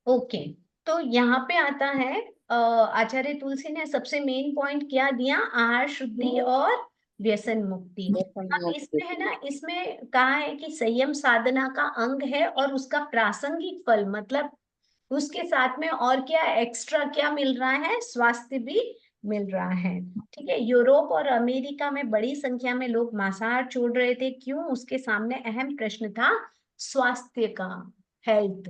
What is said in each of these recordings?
Okay, तो यहाँ पे आता है आचार्य तुलसी ने सबसे मेन पॉइंट क्या दिया, आहार शुद्धि और व्यसन मुक्ति। अब इसमें है ना, इसमें कहा है कि संयम साधना का अंग है और उसका प्रासंगिक फल, मतलब उसके साथ में और क्या एक्स्ट्रा क्या मिल रहा है, स्वास्थ्य भी मिल रहा है। ठीक है, यूरोप और अमेरिका में बड़ी संख्या में लोग मांसाहार छोड़ रहे थे, क्यों? उसके सामने अहम प्रश्न था स्वास्थ्य का, हेल्थ,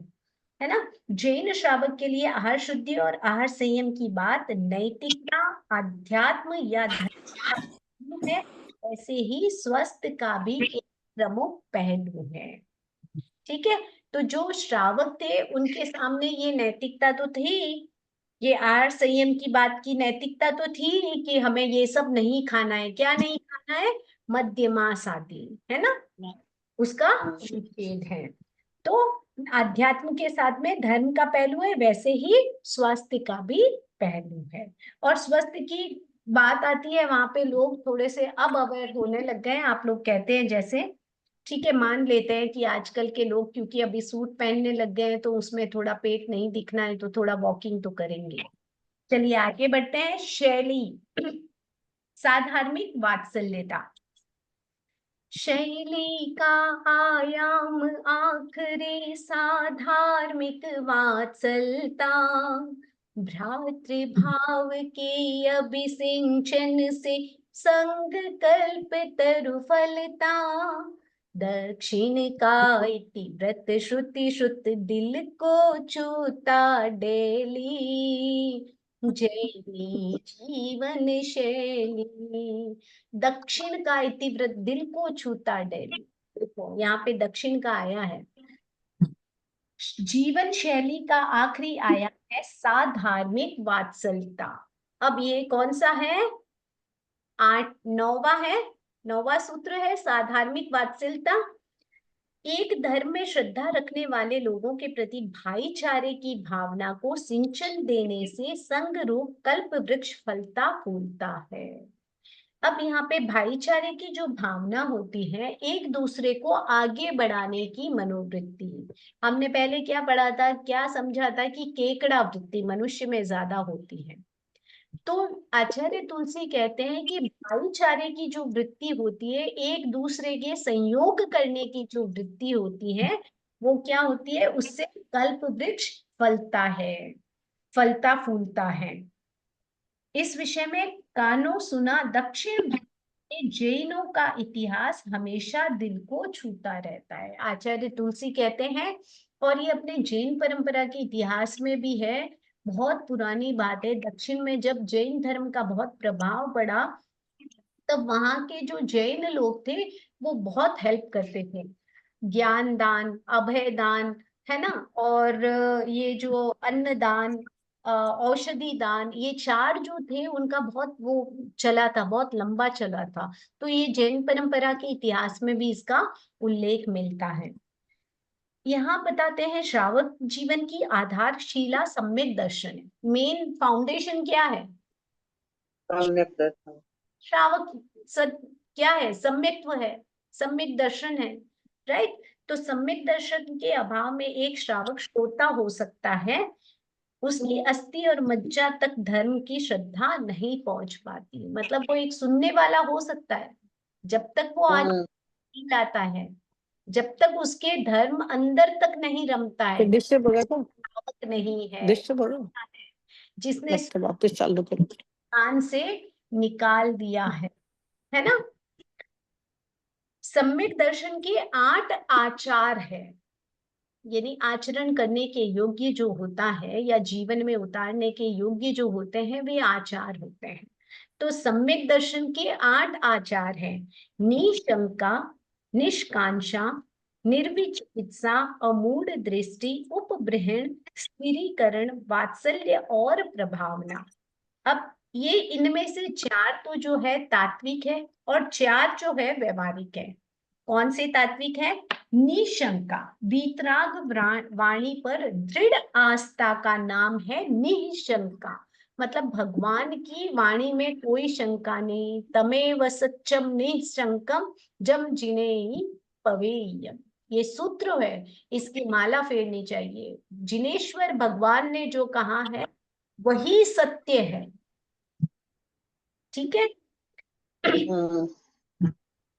है ना। जैन श्रावक के लिए आहार शुद्धि और आहार संयम की बात नैतिकता, अध्यात्म या धर्म का है, ऐसे ही स्वस्थ का भी एक प्रमुख पहलू है। ठीक है, तो जो श्रावक थे उनके सामने ये नैतिकता तो थी, ये आहार संयम की बात की नैतिकता तो थी कि हमें ये सब नहीं खाना है। क्या नहीं खाना है? मद्यमांस आदि, है ना, उसका निषेध है। तो अध्यात्म के साथ में धर्म का पहलू है, वैसे ही स्वास्थ्य का भी पहलू है। और स्वास्थ्य की बात आती है, वहां पे लोग थोड़े से अब अवेयर होने लग गए हैं। आप लोग कहते हैं जैसे, ठीक है, मान लेते हैं कि आजकल के लोग क्योंकि अभी सूट पहनने लग गए हैं तो उसमें थोड़ा पेट नहीं दिखना है, तो थोड़ा वॉकिंग तो करेंगे। चलिए आगे बढ़ते हैं। शैली, साधार्मिक वात्सल्यता। शैली का आयाम आखिरी साधार्मिक वात्सलता, भ्रातृभाव के अभिसिंचन से संग कल्प तरुफलता, दक्षिण का इतिव्रत श्रुति श्रुत दिल को छूता डेली, जैनी जीवन शैली। दक्षिण का इतिव्रत दिल को छूता डेली, देखो यहाँ पे दक्षिण का आया है। जीवन शैली का आखिरी आया है साधार्मिक वात्सल्यता। अब ये कौन सा है? नौवा है, नौवा सूत्र है साधार्मिक वात्सल्यता। एक धर्म में श्रद्धा रखने वाले लोगों के प्रति भाईचारे की भावना को सिंचन देने से संग रूप कल्प वृक्ष फलता फूलता है। अब यहाँ पे भाईचारे की जो भावना होती है, एक दूसरे को आगे बढ़ाने की मनोवृत्ति, हमने पहले क्या पढ़ा था, क्या समझा था कि केकड़ा वृत्ति मनुष्य में ज्यादा होती है। तो आचार्य तुलसी कहते हैं कि भाईचारे की जो वृत्ति होती है, एक दूसरे के संयोग करने की जो वृत्ति होती है, वो क्या होती है? उससे कल्प वृक्ष फलता है, फलता फूलता है। इस विषय में कानो सुना दक्षिण भारत में जैनों का इतिहास हमेशा दिल को छूता रहता है, आचार्य तुलसी कहते हैं। और ये अपने जैन परंपरा के इतिहास में भी है, बहुत पुरानी बात है। दक्षिण में जब जैन धर्म का बहुत प्रभाव पड़ा, तब वहां के जो जैन लोग थे वो बहुत हेल्प करते थे, ज्ञान दान, अभय दान, है ना, और ये जो अन्न दान, औषधि दान, ये चार जो थे उनका बहुत वो चला था, बहुत लंबा चला था। तो ये जैन परंपरा के इतिहास में भी इसका उल्लेख मिलता है। यहाँ बताते हैं श्रावक जीवन की आधारशिला सम्यक दर्शन है। मेन फाउंडेशन क्या है? सम्यक दर्शन। श्रावक क्या है? सम्यक्त्व है, सम्यक दर्शन है, राइट। तो सम्यक दर्शन के अभाव में एक श्रावक श्रोता हो सकता है, उसकी अस्थि और मज्जा तक धर्म की श्रद्धा नहीं पहुंच पाती। मतलब वो एक सुनने वाला हो सकता है, जब तक वो आज नहीं लाता है, जब तक उसके धर्म अंदर तक नहीं रमता है, डिश से बोला था, श्रावक नहीं है। डिश से बोलो, जिसने वापस चालू करो, कान से निकाल दिया है ना। सम्यक दर्शन के 8 आचार है, यानी आचरण करने के योग्य जो होता है या जीवन में उतारने के योग्य जो होते हैं, वे आचार होते हैं। तो सम्यक दर्शन के 8 आचार हैं: निशंका, निष्कांक्षा, निर्विचिकित्सा, अमूढ़ दृष्टि, उपब्रहण, स्थिरीकरण, वात्सल्य और प्रभावना। अब ये इनमें से 4 तो जो है तात्विक है और 4 जो है व्यवहारिक है। कौन से तात्विक है? निशंका, वीतराग वाणी पर दृढ़ आस्था का नाम है निशंका। मतलब भगवान की वाणी में कोई शंका नहीं। तमेव सच्चम निशंकम जम जिनेहि पवेयम, ये सूत्र है, इसकी माला फेरनी चाहिए। जिनेश्वर भगवान ने जो कहा है वही सत्य है। ठीक है। हम्म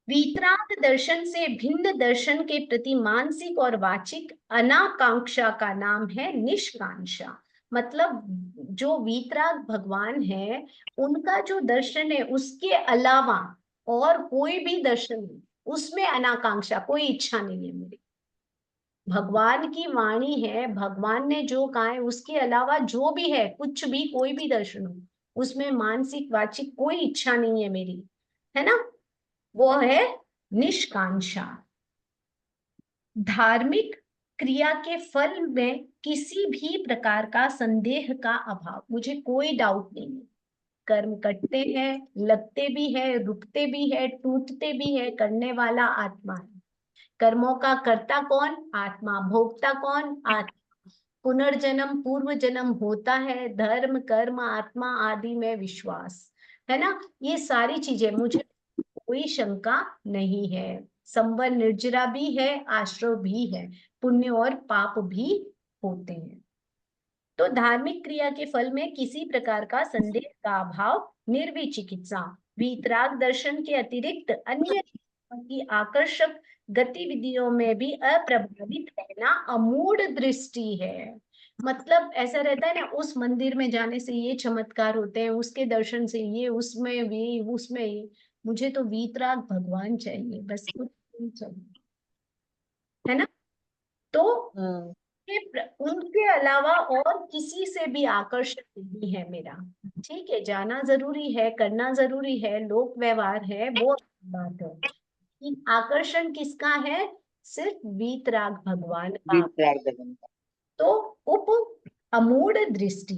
वीतराग दर्शन से भिन्न दर्शन के प्रति मानसिक और वाचिक अनाकांक्षा का नाम है निष्कांक्षा। मतलब जो वीतराग भगवान है, उनका जो दर्शन है उसके अलावा और कोई भी दर्शन नहीं, उसमें अनाकांक्षा, कोई इच्छा नहीं है मेरी। भगवान की वाणी है, भगवान ने जो कहा है उसके अलावा जो भी है, कुछ भी, कोई भी दर्शन हो, उसमें मानसिक वाचिक कोई इच्छा नहीं है मेरी, है ना। वो है निष्कांक्षा। धार्मिक क्रिया के फल में किसी भी प्रकार का संदेह का अभाव, मुझे कोई डाउट नहीं है। कर्म कटते हैं, लगते भी है, रुकते भी है, टूटते भी है, करने वाला आत्मा है। कर्मों का कर्ता कौन? आत्मा। भोगता कौन? आत्मा। पुनर्जन्म, पूर्व जन्म होता है, धर्म, कर्म, आत्मा आदि में विश्वास, है ना। ये सारी चीजें, मुझे कोई शंका नहीं है। संवर निर्जरा भी है, आश्रव भी है, पुण्य और पाप भी होते हैं। तो धार्मिक क्रिया के फल में किसी प्रकार का संदेह का अभाव, निर्विचिकित्सा, वीतराग दर्शन के अतिरिक्त अन्य की आकर्षक गतिविधियों में भी अप्रभावित रहना अमूढ़ दृष्टि है। मतलब ऐसा रहता है ना, उस मंदिर में जाने से ये चमत्कार होते हैं, उसके दर्शन से ये, उसमें भी, उसमें ये। मुझे तो वीतराग भगवान चाहिए, बस कुछ नहीं चाहिए, है ना। तो हम्म उनके अलावा और किसी से भी आकर्षण नहीं है मेरा। ठीक है, जाना जरूरी है, करना जरूरी है, लोक व्यवहार है, वो बात है। कि आकर्षण किसका है? सिर्फ वीतराग भगवान का। वीतराग दर्शन। तो उप अमूढ़ दृष्टि,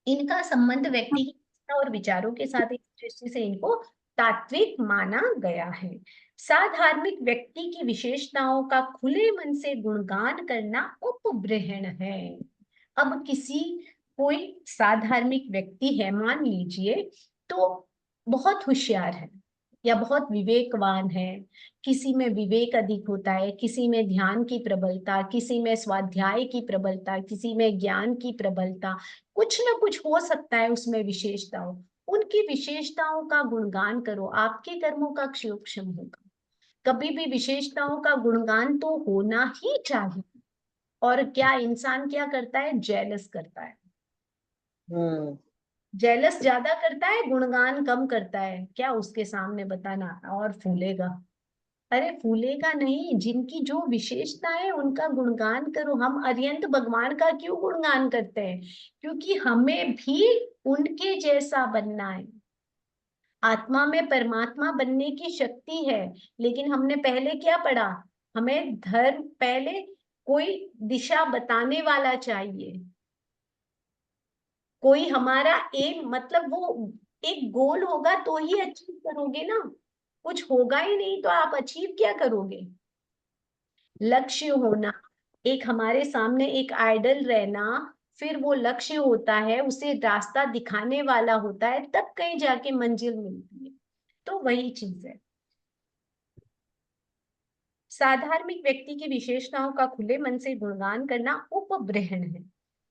इनका संबंध व्यक्ति की इच्छा और विचारों के साथ इस दृष्टि से इनको तात्विक माना गया है। साधार्मिक व्यक्ति की विशेषताओं का खुले मन से गुणगान करना उपब्रहण है। अब किसी, कोई साधार्मिक व्यक्ति है मान लीजिए, तो बहुत होशियार है या बहुत विवेकवान है। किसी में विवेक अधिक होता है, किसी में ध्यान की प्रबलता, किसी में स्वाध्याय की प्रबलता, किसी में ज्ञान की प्रबलता, कुछ ना कुछ हो सकता है उसमें विशेषताओं। उनकी विशेषताओं का गुणगान करो, आपके कर्मों का क्षयोक्षम होगा। कभी भी विशेषताओं का गुणगान तो होना ही चाहिए। और क्या इंसान क्या करता है? जेलस करता है। हम्म जेलस ज्यादा करता है, गुणगान कम करता है। क्या उसके सामने बताना और फूलेगा? अरे फूलेगा नहीं, जिनकी जो विशेषता है उनका गुणगान करो। हम अरिहंत भगवान का क्यों गुणगान करते हैं? क्योंकि हमें भी उनके जैसा बनना है। आत्मा में परमात्मा बनने की शक्ति है, लेकिन हमने पहले क्या पढ़ा? हमें धर्म पहले, कोई दिशा बताने वाला चाहिए, कोई हमारा एम, मतलब वो एक गोल होगा तो ही अचीव करोगे ना। कुछ होगा ही नहीं तो आप अचीव क्या करोगे? लक्ष्य होना, एक हमारे सामने एक आइडल रहना, फिर वो लक्ष्य होता है, उसे रास्ता दिखाने वाला होता है, तब कहीं जाके मंजिल मिलती है। तो वही चीज है। साधार्मिक व्यक्ति की विशेषताओं का खुले मन से गुणगान करना उपब्रहण है।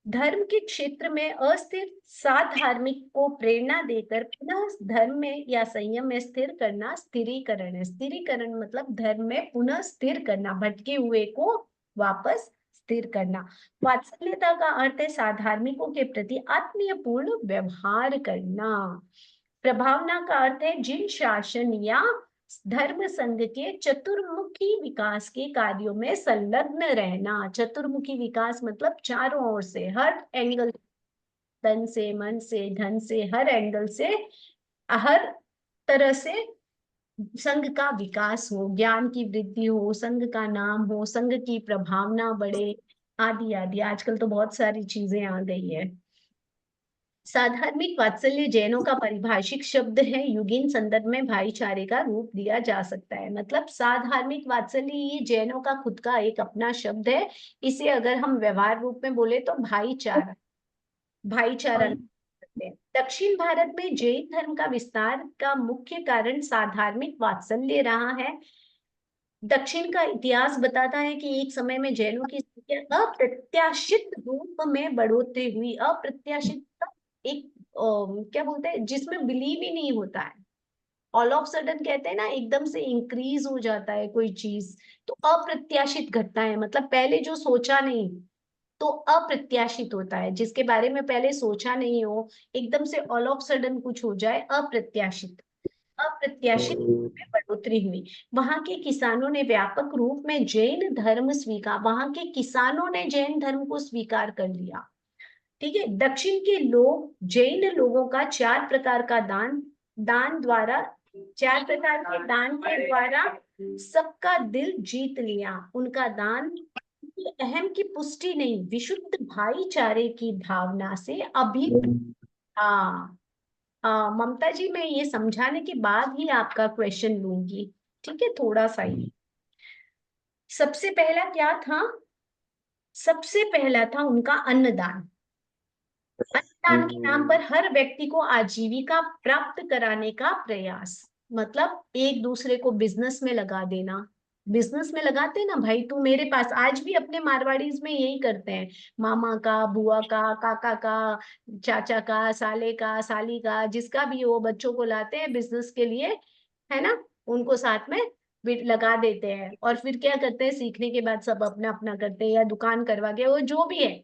धर्म के क्षेत्र में अस्थिर साधार्मिक को प्रेरणा देकर पुनः धर्म में या संयम में स्थिर करना स्थिरीकरण है। स्थिरीकरण मतलब धर्म में पुनः स्थिर करना, भटके हुए को वापस स्थिर करना। वात्सल्यता का अर्थ है साधार्मिकों के प्रति आत्मीय पूर्ण व्यवहार करना। प्रभावना का अर्थ है जिन शासन या धर्म संघ के चतुर्मुखी विकास के कार्यों में संलग्न रहना। चतुर्मुखी विकास मतलब चारों ओर से, हर एंगल, तन से, मन से, धन से, हर एंगल से, हर तरह से संघ का विकास हो, ज्ञान की वृद्धि हो, संघ का नाम हो, संघ की प्रभावना बढ़े, आदि आदि। आजकल तो बहुत सारी चीजें आ गई है। साधार्मिक वात्सल्य जैनों का पारिभाषिक शब्द है, युगीन संदर्भ में भाईचारे का रूप दिया जा सकता है। मतलब साधार्मिक वात्सल्य ये जैनों का खुद का एक अपना शब्द है। इसे अगर हम व्यवहार रूप में बोले तो भाईचारा, भाईचारा करते हैं। दक्षिण भारत में जैन धर्म का विस्तार का मुख्य कारण साधार्मिक वात्सल्य रहा है। दक्षिण का इतिहास बताता है कि एक समय में जैनों की संख्या अप्रत्याशित रूप में बढ़ोतरी हुई। अप्रत्याशित एक क्या बोलते हैं, जिसमें बिलीव ही नहीं होता है। ऑल ऑफ सडन कहते हैं ना, एकदम से इंक्रीज हो जाता है कोई चीज, तो अप्रत्याशित घटना है, मतलब पहले जो सोचा नहीं, तो अप्रत्याशित होता है, जिसके बारे में पहले सोचा नहीं हो, एकदम से ऑल ऑफ सडन कुछ हो जाए, अप्रत्याशित। अप्रत्याशित में बढ़ोतरी हुई। वहां के किसानों ने व्यापक रूप में जैन धर्म स्वीकार, वहां के किसानों ने जैन धर्म को स्वीकार कर लिया। ठीक है। दक्षिण के लोग जैन लोगों का चार प्रकार का दान दान द्वारा 4 प्रकार के दान के द्वारा सबका दिल जीत लिया। उनका दान की अहम की पुष्टि नहीं, विशुद्ध भाईचारे की भावना से अभी। हाँ, ममता जी, मैं ये समझाने के बाद ही आपका क्वेश्चन लूंगी। ठीक है, थोड़ा सा ही। सबसे पहला क्या था? सबसे पहला था उनका अन्नदान। अन्नदान के नाम पर हर व्यक्ति को आजीविका प्राप्त कराने का प्रयास, मतलब एक दूसरे को बिजनेस में लगा देना। बिजनेस में लगाते हैं ना भाई, तू मेरे पास, आज भी अपने मारवाड़ीज में यही करते हैं। मामा का, बुआ का, काका का, चाचा का, साले का, साली का, जिसका भी हो, बच्चों को लाते हैं बिजनेस के लिए, है ना। उनको साथ में लगा देते हैं, और फिर क्या करते हैं, सीखने के बाद सब अपना अपना करते हैं, या दुकान करवा के, वो जो भी है।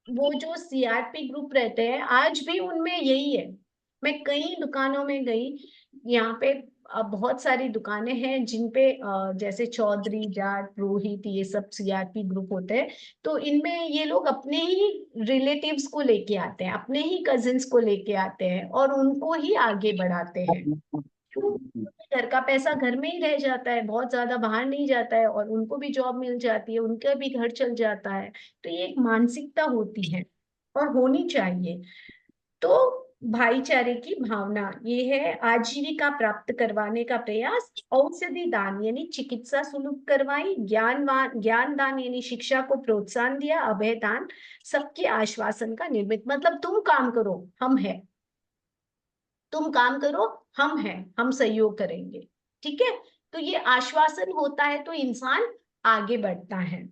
वो जो सीआरपी ग्रुप रहते हैं, आज भी उनमें यही है। मैं कई दुकानों में गई, यहाँ पे बहुत सारी दुकानें हैं जिन पे जैसे चौधरी, जाट, पुरोहित, ये सब सीआरपी ग्रुप होते हैं। तो इनमें ये लोग अपने ही रिलेटिव्स को लेके आते हैं, अपने ही कजिन्स को लेके आते हैं, और उनको ही आगे बढ़ाते हैं। क्यों? घर का पैसा घर में ही रह जाता है, बहुत ज्यादा बाहर नहीं जाता है, और उनको भी जॉब मिल जाती है, उनका भी घर चल जाता है। तो ये एक मानसिकता होती है, और होनी चाहिए। तो भाईचारे की भावना ये है। आजीविका प्राप्त करवाने का प्रयास, औषधि दान यानी चिकित्सा सुलभ करवाई, ज्ञान दान यानी शिक्षा को प्रोत्साहन दिया, अभय दान सबके आश्वासन का निर्मित, मतलब तुम काम करो, हम है, तुम काम करो, हम हैं, हम सहयोग करेंगे। ठीक है। तो ये आश्वासन होता है तो इंसान आगे बढ़ता है।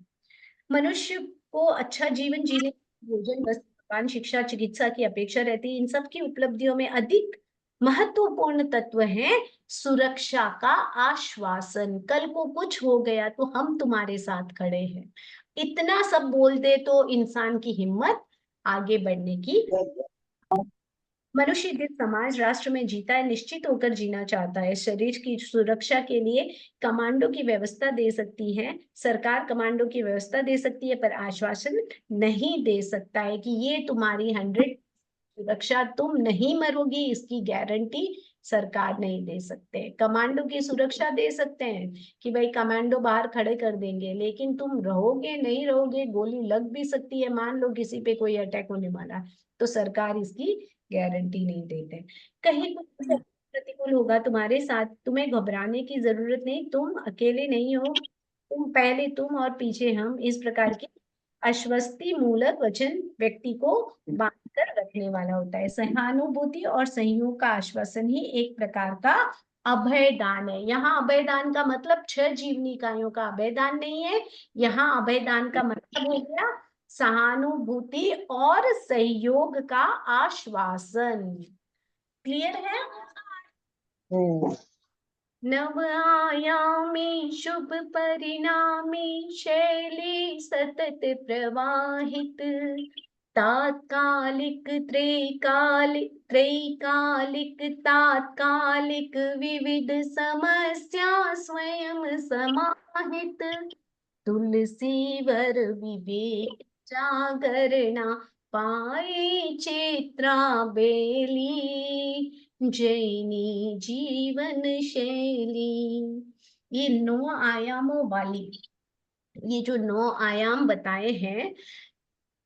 मनुष्य को अच्छा जीवन जीने, भोजन, वस्त्र, मकान, शिक्षा, चिकित्सा की अपेक्षा रहती है। इन सब की उपलब्धियों में अधिक महत्वपूर्ण तत्व है सुरक्षा का आश्वासन। कल को कुछ हो गया तो हम तुम्हारे साथ खड़े हैं। इतना सब बोल दे तो इंसान की हिम्मत आगे बढ़ने की। मनुष्य जिस समाज राष्ट्र में जीता है, निश्चित होकर जीना चाहता है। शरीर की सुरक्षा के लिए कमांडो की व्यवस्था दे सकती है सरकार, कमांडो की व्यवस्था दे सकती है, पर आश्वासन नहीं दे सकता है कि ये तुम्हारी 100 सुरक्षा, तुम नहीं मरोगी, इसकी गारंटी सरकार नहीं दे सकते। कमांडो की सुरक्षा दे सकते हैं कि भाई कमांडो बाहर खड़े कर देंगे, लेकिन तुम रहोगे नहीं रहोगे, गोली लग भी सकती है, मान लो किसी पे कोई अटैक होने वाला है, तो सरकार इसकी गारंटी नहीं देते। कहीं कुछ प्रतिकूल होगा तुम्हारे साथ, तुम्हें घबराने की जरूरत नहीं, तुम अकेले नहीं हो, तुम पहले तुम और पीछे हम, इस प्रकार की आश्वस्ति मूलक वचन व्यक्ति को बांध कर रखने वाला होता है। सहानुभूति और सहयोग का आश्वासन ही एक प्रकार का अभय दान है। यहाँ अभय दान का मतलब 6 जीवनी इकाइयों का अभय दान नहीं है। यहाँ अभय दान का मतलब हो गया सहानुभूति और सहयोग का आश्वासन। क्लियर है? हम्म। नव आयामी शुभ परिणामी शैली सतत प्रवाहित, तात्कालिक त्रैकालिक तात्कालिक विविध समस्या स्वयं समाहित, तुलसी वर विवेक जागरणा पाए चेत्रा बेली, जैनी जीवन शैली। ये 9 आयामों वाली, ये जो 9 आयाम बताए हैं,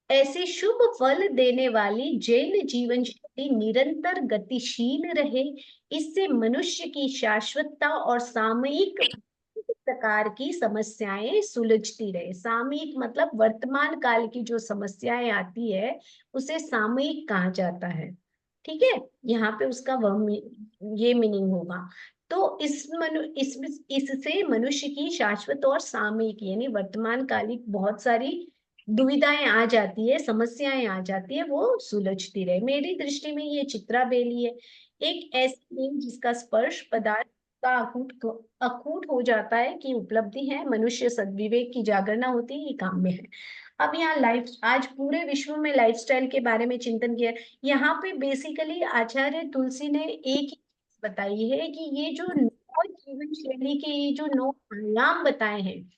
ऐसे शुभ फल देने वाली जैन जीवन शैली निरंतर गतिशील रहे। इससे मनुष्य की शाश्वतता और सामयिक प्रकार की समस्याएं सुलझती रहे। सामयिक मतलब वर्तमान काल की जो समस्याएं आती है, उसे सामयिक कहा जाता है। ठीक है, यहाँ पे उसका वह ये मीनिंग होगा। तो इससे मनुष्य की शाश्वत और सामयिक यानी वर्तमान कालिक बहुत सारी दुविधाएं आ जाती है, समस्याएं आ जाती है, वो सुलझती रहे। मेरी दृष्टि में ये चित्रा बेली है, एक ऐसी नींव जिसका स्पर्श पदार्थ का अकूट हो जाता है कि उपलब्धि है, मनुष्य सद्विवेक की जागरणा होती है, ये काम में है। अब यहाँ लाइफ, आज पूरे विश्व में लाइफस्टाइल के बारे में चिंतन किया है। यहाँ पे बेसिकली आचार्य तुलसी ने एक ही बताई है कि ये जो नौ जीवन शैली के ये जो नौ आयाम बताए हैं,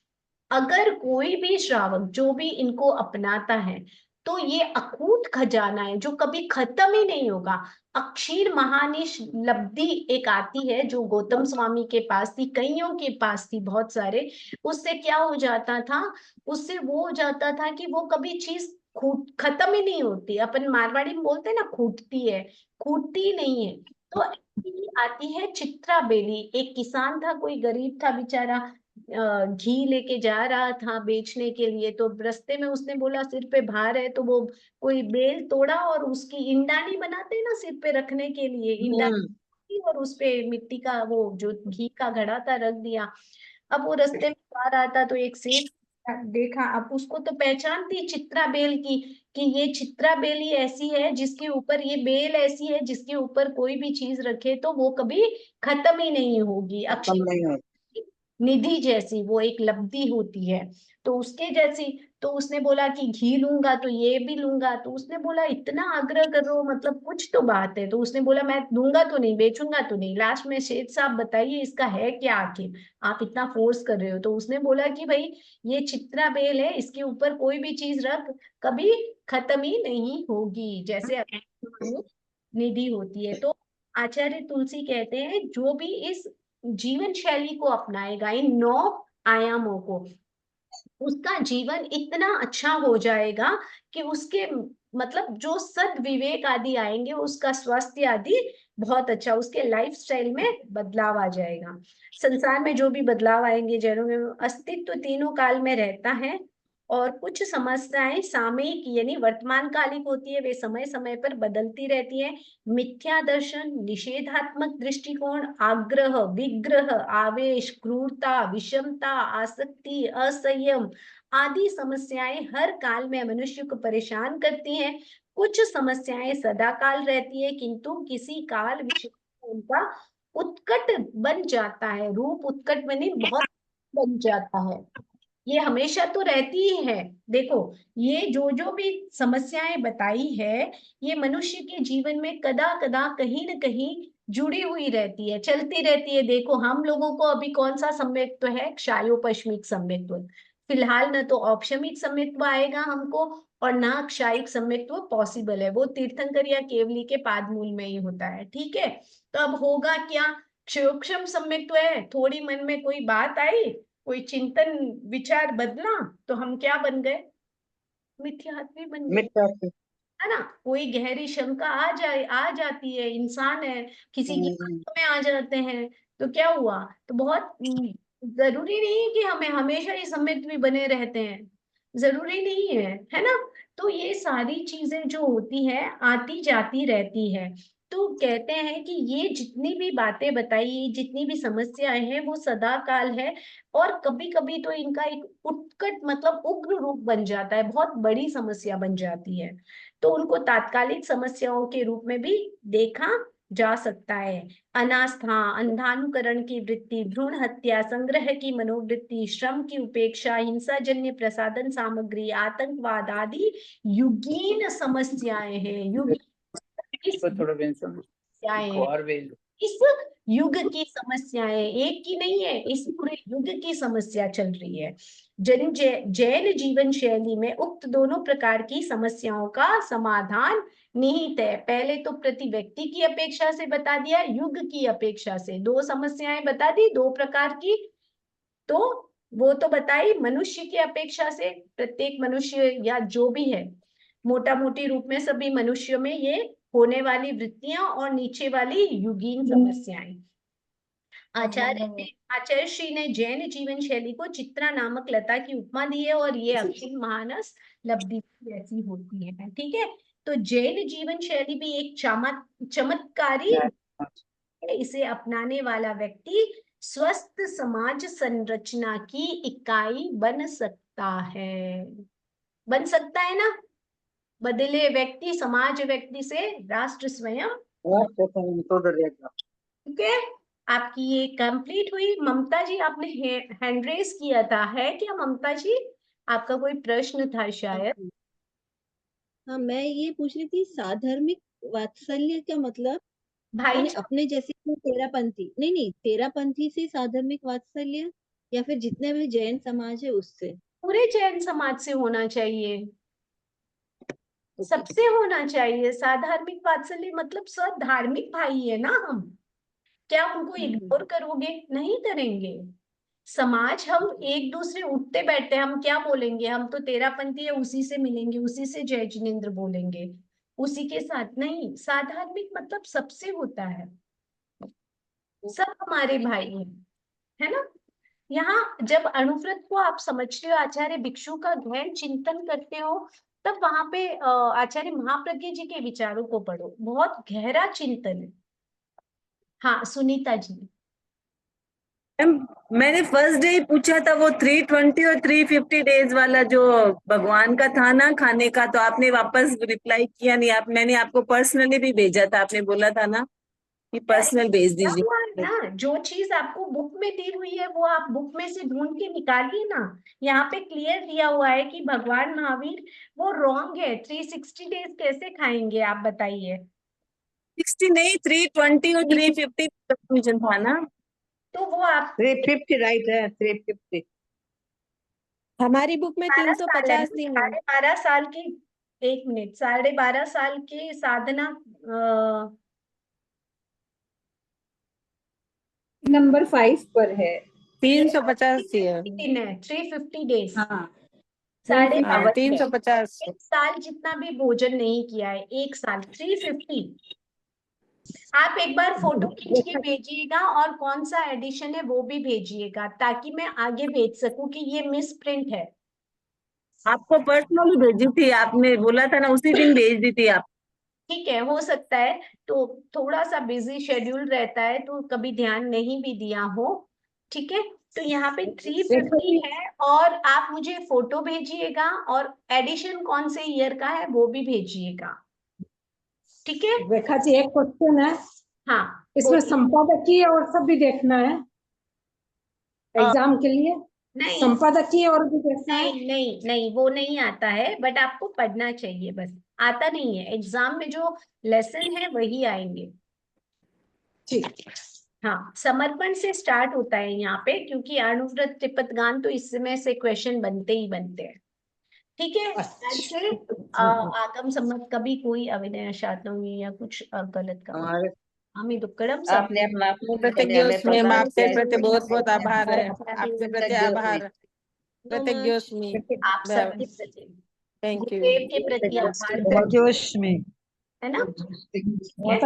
अगर कोई भी श्रावक जो भी इनको अपनाता है तो ये अकूट खजाना है जो कभी खत्म ही नहीं होगा। अक्षीर महानिश लब्धि एक आती है जो गौतम स्वामी के पास थी, कईयों के पास थी, बहुत सारे। उससे क्या हो जाता था, उससे वो हो जाता था कि वो कभी चीज खूट खत्म ही नहीं होती। अपन मारवाड़ी में बोलते हैं ना, खूटती है, खूटती नहीं है। तो ऐसी आती है चित्रा बेली। एक किसान था, कोई गरीब था बेचारा, घी लेके जा रहा था बेचने के लिए, तो रास्ते में उसने बोला सिर पे भार है, तो वो कोई बेल तोड़ा और उसकी इंडानी बनाते हैं ना सिर पे रखने के लिए, इंडानी, और उस पे मिट्टी का वो जो घी का घड़ा था रख दिया। अब वो रास्ते में जा रहा था तो एक सेठ देखा, अब उसको तो पहचान थी चित्रा बेल की, कि ये चित्रा बेल ही ऐसी है जिसके ऊपर, ये बेल ऐसी है जिसके ऊपर कोई भी चीज रखे तो वो कभी खत्म ही नहीं होगी, खत्म नहीं हो। निधि जैसी वो एक लब्धि होती है, तो उसके जैसी। तो उसने बोला कि घी लूंगा तो ये भी लूंगा, तो उसने बोला इतना आग्रह कर रहे हो, मतलब कुछ तो बात है। तो उसने बोला मैं दूंगा तो नहीं, बेचूंगा तो नहीं। लास्ट में शेठ साहब बताइए इसका है क्या आखिर, आप इतना फोर्स कर रहे हो। तो उसने बोला कि भाई ये चित्रा बेल है, इसके ऊपर कोई भी चीज रख कभी खत्म ही नहीं होगी, जैसे निधि होती है। तो आचार्य तुलसी कहते हैं जो भी इस जीवन शैली को अपनाएगा, इन नौ आयामों को, उसका जीवन इतना अच्छा हो जाएगा कि उसके मतलब जो सद विवेक आदि आएंगे, उसका स्वास्थ्य आदि बहुत अच्छा, उसके लाइफस्टाइल में बदलाव आ जाएगा। संसार में जो भी बदलाव आएंगे, जैनों में अस्तित्व तीनों काल में रहता है, और कुछ समस्याएं सामयिक यानी वर्तमान कालिक होती है, वे समय समय पर बदलती रहती है। मिथ्या दर्शन, निषेधात्मक दृष्टिकोण, आग्रह, विग्रह, आवेश, क्रूरता, विषमता, आसक्ति, असंयम आदि समस्याएं हर काल में मनुष्य को परेशान करती हैं। कुछ समस्याएं सदा काल रहती है, किंतु किसी काल विशेष में उनका उत्कट बन जाता है, रूप उत्कट बने बहुत बन जाता है। ये हमेशा तो रहती ही है। देखो, ये जो जो भी समस्याएं बताई है, ये मनुष्य के जीवन में कदा कदा कहीं न कहीं जुड़ी हुई रहती है, चलती रहती है। देखो, हम लोगों को अभी कौन सा सम्यक्त्व है, क्षायोपश्मिक सम्यक्त्व। फिलहाल न तो औपशमिक सम्यक्त्व आएगा हमको, और ना क्षायिक सम्यक्त्व पॉसिबल है, वो तीर्थंकर या केवली के पादमूल में ही होता है। ठीक है, तो अब होगा क्या, सूक्ष्म सम्यक्त्व है, थोड़ी मन में कोई बात आई, कोई चिंतन विचार बदला, तो हम क्या बन गए, मिथ्यात्वी बन गए, मिथ्या से। है ना। कोई गहरी शंका आ जाए, आ जाती है, इंसान है, किसी की हम्म, बातों में आ जाते हैं, तो क्या हुआ, तो बहुत जरूरी नहीं है कि हमें हमेशा ही सम्मिलित भी बने रहते हैं, जरूरी नहीं है ना। तो ये सारी चीजें जो होती है आती जाती रहती है। तो कहते हैं कि ये जितनी भी बातें बताई, जितनी भी समस्याएं हैं, वो सदा काल है, और कभी कभी तो इनका एक उत्कट मतलब उग्र रूप बन जाता है, बहुत बड़ी समस्या बन जाती है। तो उनको तात्कालिक समस्याओं के रूप में भी देखा जा सकता है। अनास्था, अंधानुकरण की वृत्ति, भ्रूण हत्या, संग्रह की मनोवृत्ति, श्रम की उपेक्षा, हिंसाजन्य प्रसाधन सामग्री, आतंकवाद आदि युगीन समस्याएं हैं। युग इस इसको थोड़ा बेंसन समस्याएं हैं, और बेल इस युग की समस्याएं, एक की नहीं है, इस पूरे युग की समस्या चल रही है। जैन जीवन शैली में उक्त दोनों प्रकार की समस्याओं का समाधान निहित है। पहले तो प्रति व्यक्ति की अपेक्षा से बता दिया, युग की अपेक्षा से दो समस्याएं बता दी, दो प्रकार की। तो वो तो बताई मनुष्य की अपेक्षा से, प्रत्येक मनुष्य या जो भी है, मोटा मोटी रूप में सभी मनुष्यों में ये होने वाली वृत्तियां और नीचे वाली युगीन समस्याएं। आचार्य श्री ने जैन जीवन शैली को चित्रा नामक लता की उपमा दी है, और ये अखिल महानस लब्धि जैसी होती है। ठीक है, तो जैन जीवन शैली भी एक चमत्कारी इसे अपनाने वाला व्यक्ति स्वस्थ समाज संरचना की इकाई बन सकता है। बन सकता है ना? बदले व्यक्ति समाज व्यक्ति से राष्ट्र स्वयं। ठीक है, आपकी ये कंप्लीट हुई। ममता जी, आपने हैंड रेस किया था, है क्या ममता जी? आपका कोई प्रश्न था शायद। हाँ, मैं ये पूछ रही थी, साधर्मिक वात्सल्य का मतलब भाई यानी अपने जैसे को तेरापंथी, नहीं नहीं, तेरापंथी से साधर्मिक वात्सल्य, या फिर जितने भी जैन समाज है उससे? पूरे जैन समाज से होना चाहिए, सबसे होना चाहिए। साधार्मिक वात्सल्य मतलब सब धार्मिक भाई है ना हम, क्या उनको इग्नोर करोगे? नहीं करेंगे। समाज हम एक दूसरे उठते बैठते, हम क्या बोलेंगे, हम तो तेरापंथी है, उसी से मिलेंगे, उसी से जय जिनेन्द्र बोलेंगे, उसी के साथ नहीं। साधार्मिक मतलब सबसे होता है, सब हमारे भाई हैं, है ना? यहाँ जब अनुव्रत को आप समझते हो, आचार्य भिक्षु का गहन चिंतन करते हो, तब वहां पे आचार्य महाप्रज्ञ जी के विचारों को पढ़ो, बहुत गहरा चिंतन है। हाँ सुनीता जी। मैम, मैंने फर्स्ट डे ही पूछा था वो 320 और 350 डेज वाला जो भगवान का था ना खाने का, तो आपने वापस रिप्लाई किया नहीं। आप मैंने आपको पर्सनली भी भेजा था, आपने बोला था ना कि पर्सनल भेज क्या हुआ है दीजिए। ना, जो चीज आपको बुक में दी हुई है वो आप बुक में से ढूंढ के निकालिए ना। यहाँ पे क्लियर दिया हुआ है कि भगवान महावीर, वो रॉन्ग है। 360 डेज कैसे खाएंगे आप बताइए? 60 नहीं, 320 और 350 कंफ्यूजन था ना। तो वो आप 350 राइट है, 350। हमारी बुक में 12 साल है, 350 दिन है। 12.5 साल की, 1 मिनट, 12.5 साल की साधना नंबर 5 पर है। 350 है। 350 डेज। हाँ, साढ़े हाँ, 52 350। एक साल जितना भी भोजन नहीं किया है, एक साल 350। आप एक बार फोटो खींच के भेजिएगा और कौन सा एडिशन है वो भी भेजिएगा, ताकि मैं आगे भेज सकूं कि ये मिस प्रिंट है। आपको पर्सनली भेजी थी, आपने बोला था ना, उसी दिन भेज दी थी आप। ठीक है, हो सकता है तो थोड़ा सा बिजी शेड्यूल रहता है तो कभी ध्यान नहीं भी दिया हो। ठीक है, तो यहाँ पे 350 है, और आप मुझे फोटो भेजिएगा और एडिशन कौन से ईयर का है वो भी भेजिएगा। ठीक है, रेखा जी, एक क्वेश्चन है, हाँ इसमें बोलिए। संपादकीय और सब भी देखना है एग्जाम के लिए? नहीं संपादकीय और भी देखना है? नहीं नहीं नहीं, वो नहीं आता है, बट आपको पढ़ना चाहिए बस। आता नहीं है, एग्जाम में जो लेसन है वही आएंगे। ठीक। हाँ, समर्पण से स्टार्ट होता है यहाँ पे, क्योंकि अनुव्रत त्रिपतगान तो इसमें से क्वेश्चन बनते ही बनते हैं। ठीक है, आज से आगम सम्मत कभी कोई अविनय शातंगी या कुछ गलत का हमारे हमें दुक्कड़म सब आपने अपना कृतज्ञों में आपके प्रति बहुत बहुत आभार है, आपके आपके प्रति आभार। कृतज्ञों आप सबके प्रति, थैंक यू। गुरुदेव के प्रति आभार, जोश में है ना?